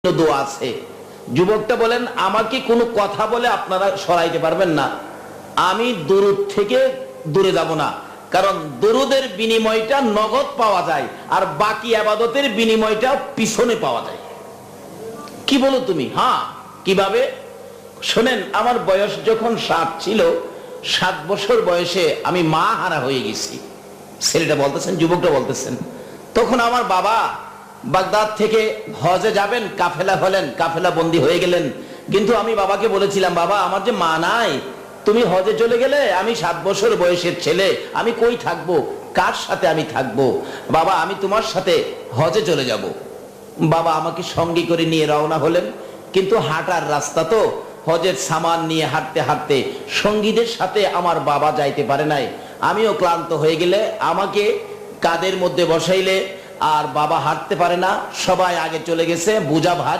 দোয়া আছে। যুবকটা বলেন, আমাকে কোনো কথা বলে আপনারা সরাইতে পারবেন না, আমি দুরুদ থেকে দূরে যাব না, কারণ দুরুদের বিনিময়টা নগদ পাওয়া যায় আর বাকি ইবাদতের বিনিময়টা পিছনে পাওয়া যায়। কি বলো তুমি? হ্যাঁ, কিভাবে? শোনেন, আমার বয়স যখন 7 ছিল, 7 বছর বয়সে আমি মা হারা হয়ে গেছি। ছেলেটা বলতেছেন, যুবকটা বলতেছেন, তখন আমার বাবা বাগদাদ থেকে হজে যাবেন, কাফেলা হলেন, কাফেলা বন্দী হয়ে গেলেন। কিন্তু আমি বাবাকে বলেছিলাম, বাবা আমার যে মা নাই, তুমি হজে চলে গেলে, আমি 7 বছর বয়সের ছেলে, আমি কই থাকবো, কার সাথে আমি থাকবো? বাবা আমি তোমার সাথে হজে চলে যাব। বাবা আমাকে সঙ্গী করে নিয়ে রওনা হলেন, কিন্তু হাঁটার রাস্তা তো, হজের সামান নিয়ে হাঁটতে হাঁটতে সঙ্গীদের সাথে আমার বাবা যাইতে পারে নাই। আমিও ক্লান্ত হয়ে গেলে আমাকে কাঁধের মধ্যে বসাইলে, আর বাবা হাঁটতে পারে না, সবাই আগে চলে গেছে, বোঝা ভারী।